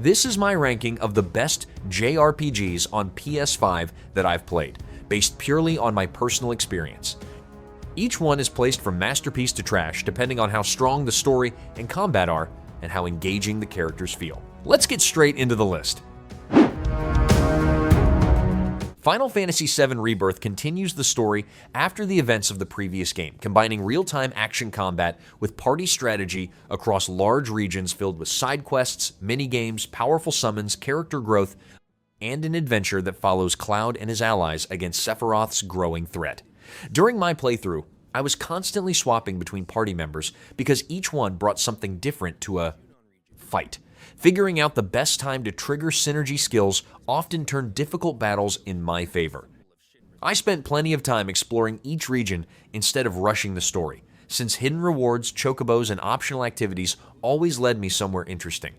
This is my ranking of the best JRPGs on PS5 that I've played, based purely on my personal experience. Each one is placed from masterpiece to trash, depending on how strong the story and combat are, and how engaging the characters feel. Let's get straight into the list. Final Fantasy VII Rebirth continues the story after the events of the previous game, combining real-time action combat with party strategy across large regions filled with side quests, mini-games, powerful summons, character growth, and an adventure that follows Cloud and his allies against Sephiroth's growing threat. During my playthrough, I was constantly swapping between party members because each one brought something different to a fight. Figuring out the best time to trigger synergy skills often turned difficult battles in my favor. I spent plenty of time exploring each region instead of rushing the story, since hidden rewards, chocobos, and optional activities always led me somewhere interesting.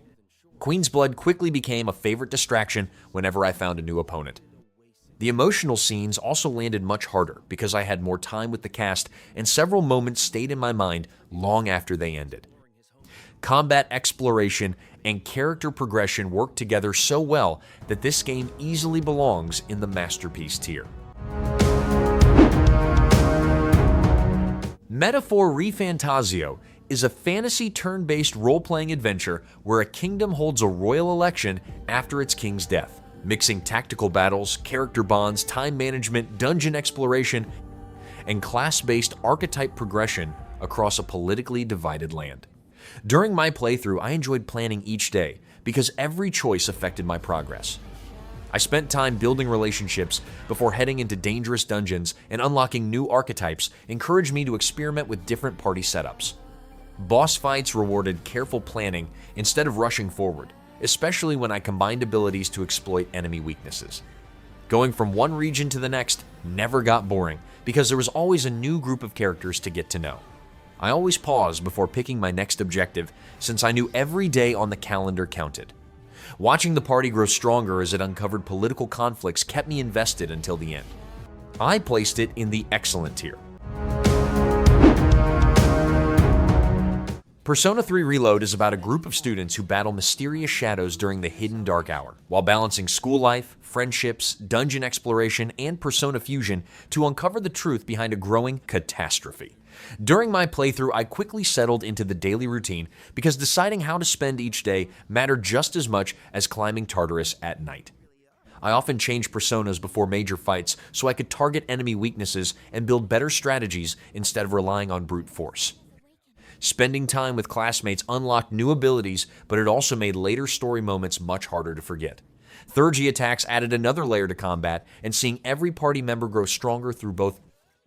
Queen's Blood quickly became a favorite distraction whenever I found a new opponent. The emotional scenes also landed much harder because I had more time with the cast, and several moments stayed in my mind long after they ended. Combat exploration and character progression work together so well that this game easily belongs in the masterpiece tier. Metaphor ReFantazio is a fantasy turn-based role-playing adventure where a kingdom holds a royal election after its king's death, mixing tactical battles, character bonds, time management, dungeon exploration, and class-based archetype progression across a politically divided land. During my playthrough, I enjoyed planning each day because every choice affected my progress. I spent time building relationships before heading into dangerous dungeons, and unlocking new archetypes encouraged me to experiment with different party setups. Boss fights rewarded careful planning instead of rushing forward, especially when I combined abilities to exploit enemy weaknesses. Going from one region to the next never got boring because there was always a new group of characters to get to know. I always paused before picking my next objective since I knew every day on the calendar counted. Watching the party grow stronger as it uncovered political conflicts kept me invested until the end. I placed it in the excellent tier. Persona 3 Reload is about a group of students who battle mysterious shadows during the hidden dark hour, while balancing school life, friendships, dungeon exploration, and persona fusion to uncover the truth behind a growing catastrophe. During my playthrough, I quickly settled into the daily routine because deciding how to spend each day mattered just as much as climbing Tartarus at night. I often changed personas before major fights so I could target enemy weaknesses and build better strategies instead of relying on brute force. Spending time with classmates unlocked new abilities, but it also made later story moments much harder to forget. Third G attacks added another layer to combat, and seeing every party member grow stronger through both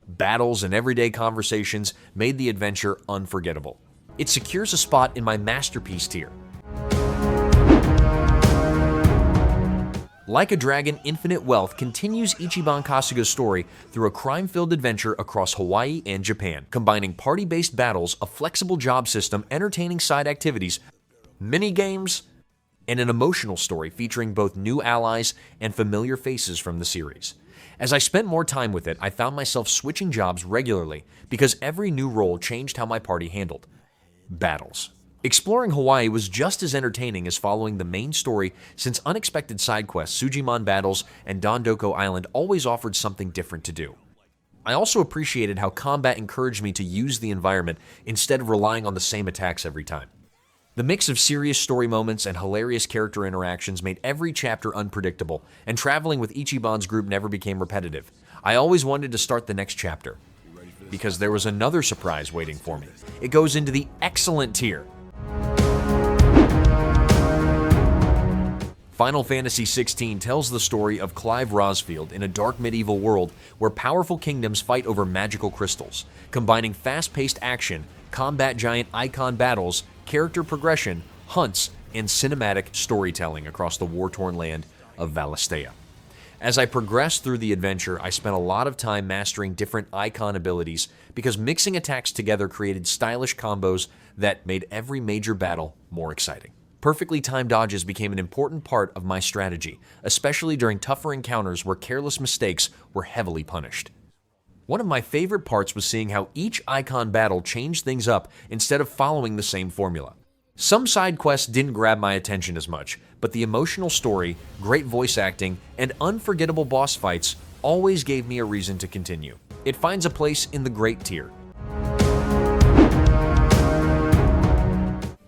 battles and everyday conversations made the adventure unforgettable. It secures a spot in my masterpiece tier. Like a Dragon, Infinite Wealth continues Ichiban Kasuga's story through a crime-filled adventure across Hawaii and Japan, combining party-based battles, a flexible job system, entertaining side activities, mini-games, and an emotional story featuring both new allies and familiar faces from the series. As I spent more time with it, I found myself switching jobs regularly because every new role changed how my party handled battles. Exploring Hawaii was just as entertaining as following the main story, since unexpected side quests, Sujimon battles, and Dondoko Island always offered something different to do. I also appreciated how combat encouraged me to use the environment instead of relying on the same attacks every time. The mix of serious story moments and hilarious character interactions made every chapter unpredictable, and traveling with Ichiban's group never became repetitive. I always wanted to start the next chapter, because there was another surprise waiting for me. It goes into the excellent tier. Final Fantasy XVI tells the story of Clive Rosfield in a dark medieval world where powerful kingdoms fight over magical crystals, combining fast-paced action, combat giant icon battles, character progression, hunts, and cinematic storytelling across the war-torn land of Valisthea. As I progressed through the adventure, I spent a lot of time mastering different icon abilities because mixing attacks together created stylish combos that made every major battle more exciting. Perfectly timed dodges became an important part of my strategy, especially during tougher encounters where careless mistakes were heavily punished. One of my favorite parts was seeing how each icon battle changed things up instead of following the same formula. Some side quests didn't grab my attention as much, but the emotional story, great voice acting, and unforgettable boss fights always gave me a reason to continue. It finds a place in the great tier.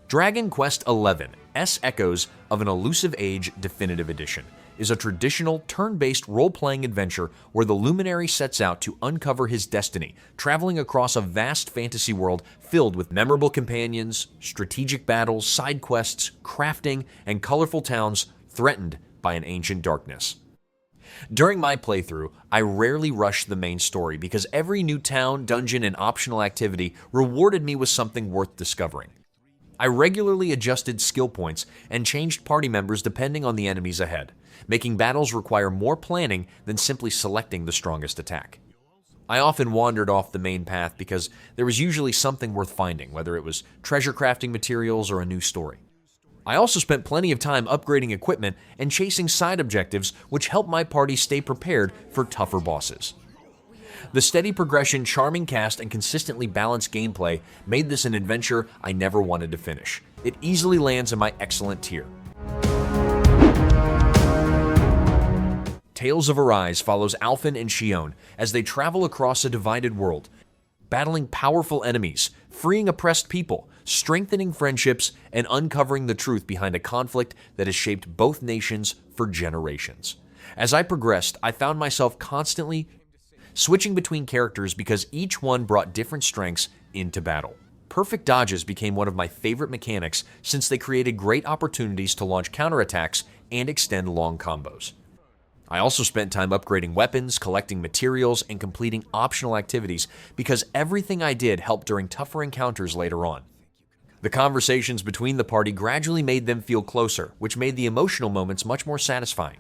Dragon Quest XI, S Echoes of an Elusive Age Definitive Edition, is a traditional turn-based role-playing adventure where the luminary sets out to uncover his destiny, traveling across a vast fantasy world filled with memorable companions, strategic battles, side quests, crafting, and colorful towns threatened by an ancient darkness. During my playthrough, I rarely rushed the main story because every new town, dungeon, and optional activity rewarded me with something worth discovering. I regularly adjusted skill points and changed party members depending on the enemies ahead, making battles require more planning than simply selecting the strongest attack. I often wandered off the main path because there was usually something worth finding, whether it was treasure crafting materials or a new story. I also spent plenty of time upgrading equipment and chasing side objectives, which helped my party stay prepared for tougher bosses. The steady progression, charming cast, and consistently balanced gameplay made this an adventure I never wanted to finish. It easily lands in my excellent tier. Tales of Arise follows Alphen and Xion as they travel across a divided world, battling powerful enemies, freeing oppressed people, strengthening friendships, and uncovering the truth behind a conflict that has shaped both nations for generations. As I progressed, I found myself constantly switching between characters because each one brought different strengths into battle. Perfect dodges became one of my favorite mechanics since they created great opportunities to launch counterattacks and extend long combos. I also spent time upgrading weapons, collecting materials, and completing optional activities because everything I did helped during tougher encounters later on. The conversations between the party gradually made them feel closer, which made the emotional moments much more satisfying.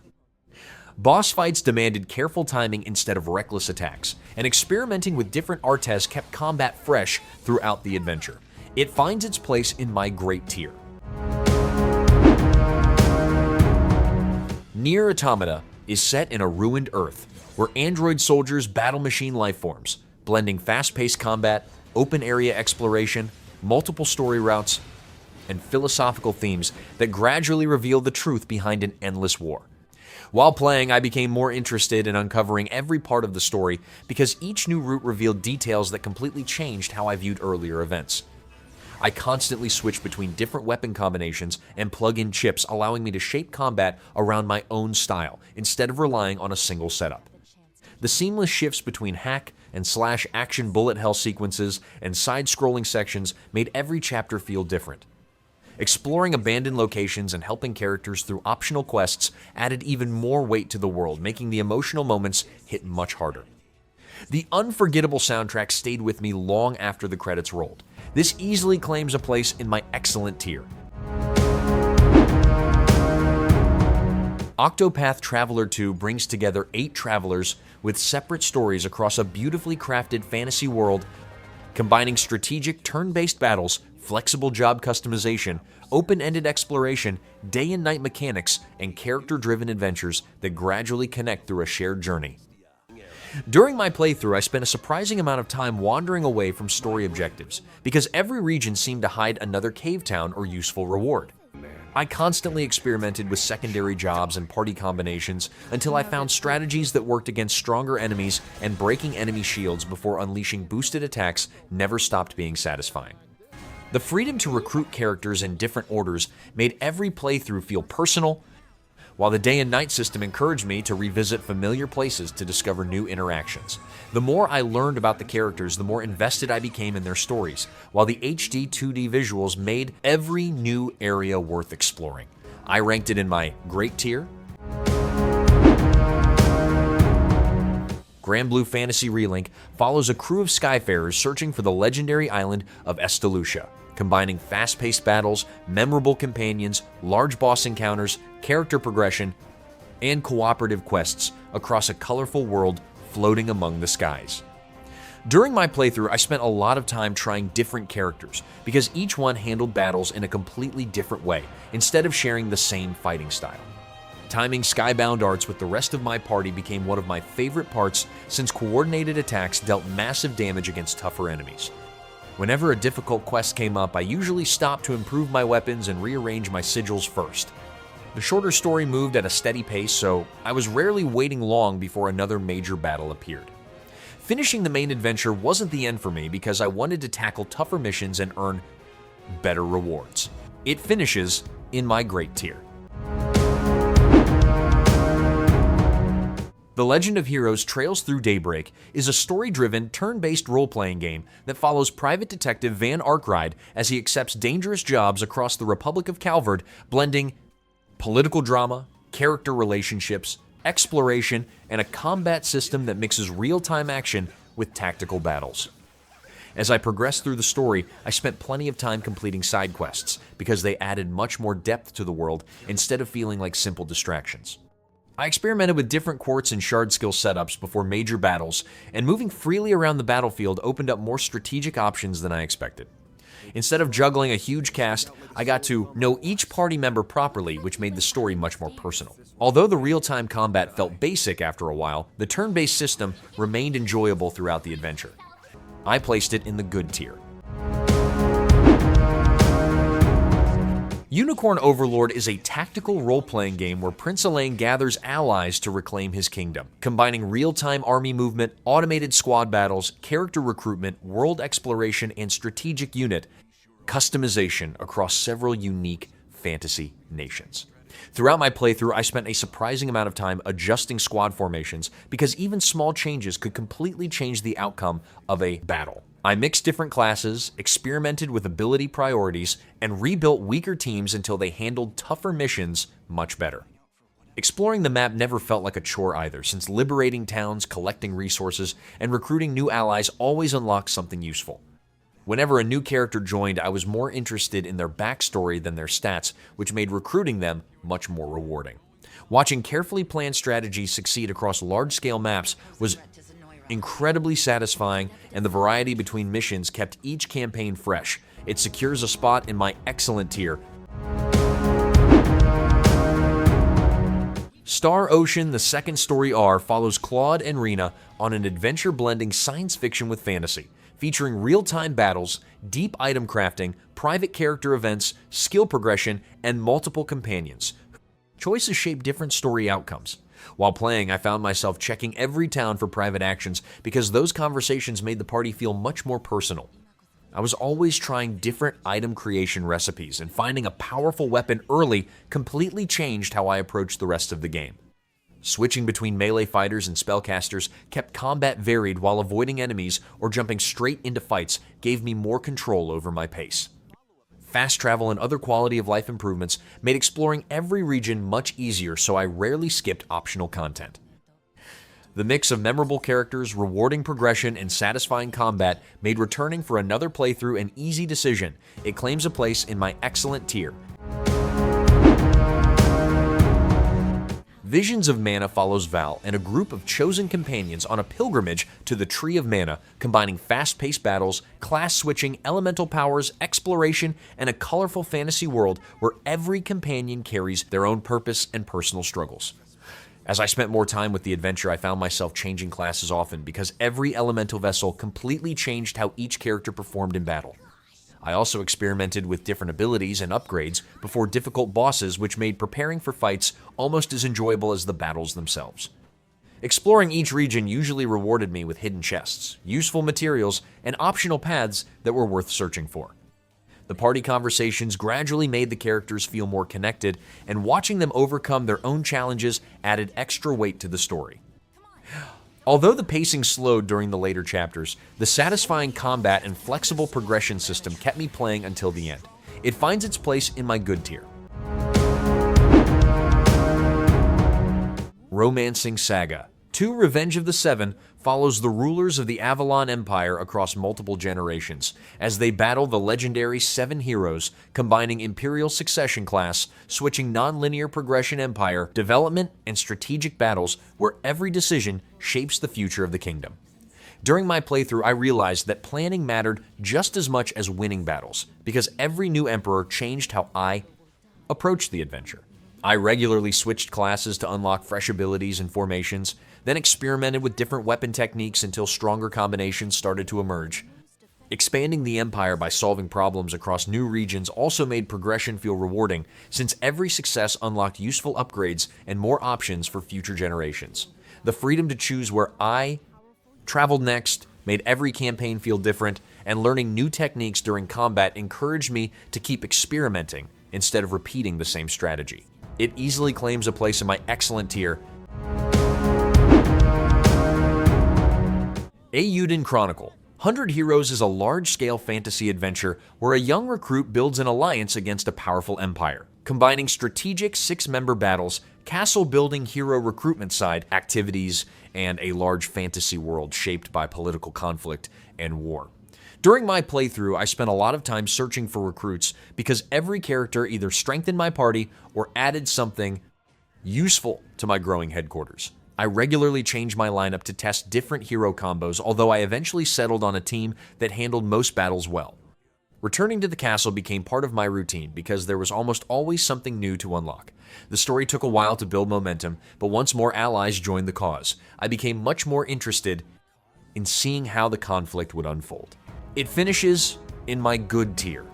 Boss fights demanded careful timing instead of reckless attacks, and experimenting with different artes kept combat fresh throughout the adventure. It finds its place in my great tier. NieR Automata is set in a ruined Earth, where android soldiers battle machine lifeforms, blending fast-paced combat, open-area exploration, multiple story routes, and philosophical themes that gradually reveal the truth behind an endless war. While playing, I became more interested in uncovering every part of the story because each new route revealed details that completely changed how I viewed earlier events. I constantly switched between different weapon combinations and plug-in chips, allowing me to shape combat around my own style instead of relying on a single setup. The seamless shifts between hack and slash action bullet hell sequences and side-scrolling sections made every chapter feel different. Exploring abandoned locations and helping characters through optional quests added even more weight to the world, making the emotional moments hit much harder. The unforgettable soundtrack stayed with me long after the credits rolled. This easily claims a place in my excellent tier. Octopath Traveler II brings together 8 travelers with separate stories across a beautifully crafted fantasy world, combining strategic turn-based battles, flexible job customization, open-ended exploration, day and night mechanics, and character-driven adventures that gradually connect through a shared journey. During my playthrough, I spent a surprising amount of time wandering away from story objectives, because every region seemed to hide another cave town or useful reward. I constantly experimented with secondary jobs and party combinations until I found strategies that worked against stronger enemies, and breaking enemy shields before unleashing boosted attacks never stopped being satisfying. The freedom to recruit characters in different orders made every playthrough feel personal, while the day and night system encouraged me to revisit familiar places to discover new interactions. The more I learned about the characters, the more invested I became in their stories, while the HD 2D visuals made every new area worth exploring. I ranked it in my great tier. Granblue Fantasy Relink follows a crew of Skyfarers searching for the legendary island of Estelucia, combining fast-paced battles, memorable companions, large boss encounters, character progression, and cooperative quests across a colorful world floating among the skies. During my playthrough, I spent a lot of time trying different characters because each one handled battles in a completely different way instead of sharing the same fighting style. Timing skybound arts with the rest of my party became one of my favorite parts since coordinated attacks dealt massive damage against tougher enemies. Whenever a difficult quest came up, I usually stopped to improve my weapons and rearrange my sigils first. The shorter story moved at a steady pace, so I was rarely waiting long before another major battle appeared. Finishing the main adventure wasn't the end for me because I wanted to tackle tougher missions and earn better rewards. It finishes in my great tier. The Legend of Heroes Trails Through Daybreak is a story-driven, turn-based role-playing game that follows private detective Van Arkride as he accepts dangerous jobs across the Republic of Calvard, blending political drama, character relationships, exploration, and a combat system that mixes real-time action with tactical battles. As I progressed through the story, I spent plenty of time completing side quests because they added much more depth to the world instead of feeling like simple distractions. I experimented with different quartz and shard skill setups before major battles, and moving freely around the battlefield opened up more strategic options than I expected. Instead of juggling a huge cast, I got to know each party member properly, which made the story much more personal. Although the real-time combat felt basic after a while, the turn-based system remained enjoyable throughout the adventure. I placed it in the good tier. Unicorn Overlord is a tactical role-playing game where Prince Elaine gathers allies to reclaim his kingdom, combining real-time army movement, automated squad battles, character recruitment, world exploration, and strategic unit customization across several unique fantasy nations. Throughout my playthrough, I spent a surprising amount of time adjusting squad formations because even small changes could completely change the outcome of a battle. I mixed different classes, experimented with ability priorities, and rebuilt weaker teams until they handled tougher missions much better. Exploring the map never felt like a chore either, since liberating towns, collecting resources, and recruiting new allies always unlocked something useful. Whenever a new character joined, I was more interested in their backstory than their stats, which made recruiting them much more rewarding. Watching carefully planned strategies succeed across large-scale maps was incredibly satisfying, and the variety between missions kept each campaign fresh. It secures a spot in my excellent tier. Star Ocean: The Second Story R follows Claude and Rena on an adventure blending science fiction with fantasy, featuring real-time battles, deep item crafting, private character events, skill progression, and multiple companions. Choices shape different story outcomes. While playing, I found myself checking every town for private actions because those conversations made the party feel much more personal. I was always trying different item creation recipes, and finding a powerful weapon early completely changed how I approached the rest of the game. Switching between melee fighters and spellcasters kept combat varied while avoiding enemies or jumping straight into fights gave me more control over my pace. Fast travel and other quality of life improvements made exploring every region much easier, so I rarely skipped optional content. The mix of memorable characters, rewarding progression, and satisfying combat made returning for another playthrough an easy decision. It claims a place in my excellent tier. Visions of Mana follows Val and a group of chosen companions on a pilgrimage to the Tree of Mana, combining fast-paced battles, class-switching, elemental powers, exploration, and a colorful fantasy world where every companion carries their own purpose and personal struggles. As I spent more time with the adventure, I found myself changing classes often because every elemental vessel completely changed how each character performed in battle. I also experimented with different abilities and upgrades before difficult bosses, which made preparing for fights almost as enjoyable as the battles themselves. Exploring each region usually rewarded me with hidden chests, useful materials, and optional paths that were worth searching for. The party conversations gradually made the characters feel more connected, and watching them overcome their own challenges added extra weight to the story. Although the pacing slowed during the later chapters, the satisfying combat and flexible progression system kept me playing until the end. It finds its place in my good tier. Romancing SaGa. 2 Revenge of the Seven follows the rulers of the Avalon Empire across multiple generations as they battle the legendary 7 heroes, combining Imperial Succession class, switching non-linear progression empire, development, and strategic battles where every decision shapes the future of the kingdom. During my playthrough, I realized that planning mattered just as much as winning battles, because every new emperor changed how I approached the adventure. I regularly switched classes to unlock fresh abilities and formations, then experimented with different weapon techniques until stronger combinations started to emerge. Expanding the empire by solving problems across new regions also made progression feel rewarding, since every success unlocked useful upgrades and more options for future generations. The freedom to choose where I traveled next made every campaign feel different, and learning new techniques during combat encouraged me to keep experimenting instead of repeating the same strategy. It easily claims a place in my excellent tier. Eiyuden Chronicle. 100 Heroes is a large-scale fantasy adventure where a young recruit builds an alliance against a powerful empire, combining strategic 6-member battles, castle-building hero recruitment side activities, and a large fantasy world shaped by political conflict and war. During my playthrough, I spent a lot of time searching for recruits because every character either strengthened my party or added something useful to my growing headquarters. I regularly changed my lineup to test different hero combos, although I eventually settled on a team that handled most battles well. Returning to the castle became part of my routine because there was almost always something new to unlock. The story took a while to build momentum, but once more allies joined the cause, I became much more interested in seeing how the conflict would unfold. It finishes in my good tier.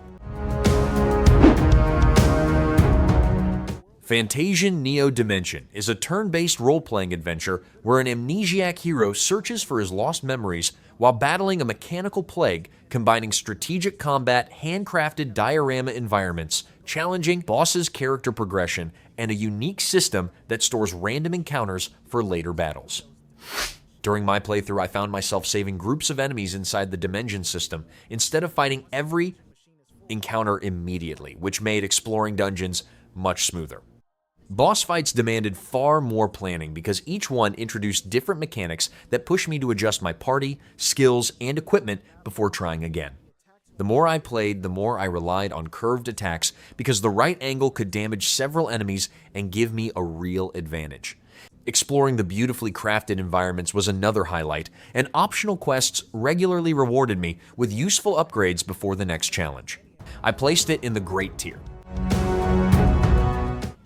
Fantasian Neo Dimension is a turn-based role-playing adventure where an amnesiac hero searches for his lost memories while battling a mechanical plague, combining strategic combat, handcrafted diorama environments, challenging bosses' character progression, and a unique system that stores random encounters for later battles. During my playthrough, I found myself saving groups of enemies inside the Dimension system instead of fighting every encounter immediately, which made exploring dungeons much smoother. Boss fights demanded far more planning because each one introduced different mechanics that pushed me to adjust my party, skills, and equipment before trying again. The more I played, the more I relied on curved attacks because the right angle could damage several enemies and give me a real advantage. Exploring the beautifully crafted environments was another highlight, and optional quests regularly rewarded me with useful upgrades before the next challenge. I placed it in the great tier.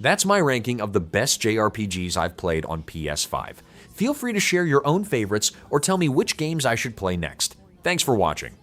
That's my ranking of the best JRPGs I've played on PS5. Feel free to share your own favorites or tell me which games I should play next. Thanks for watching.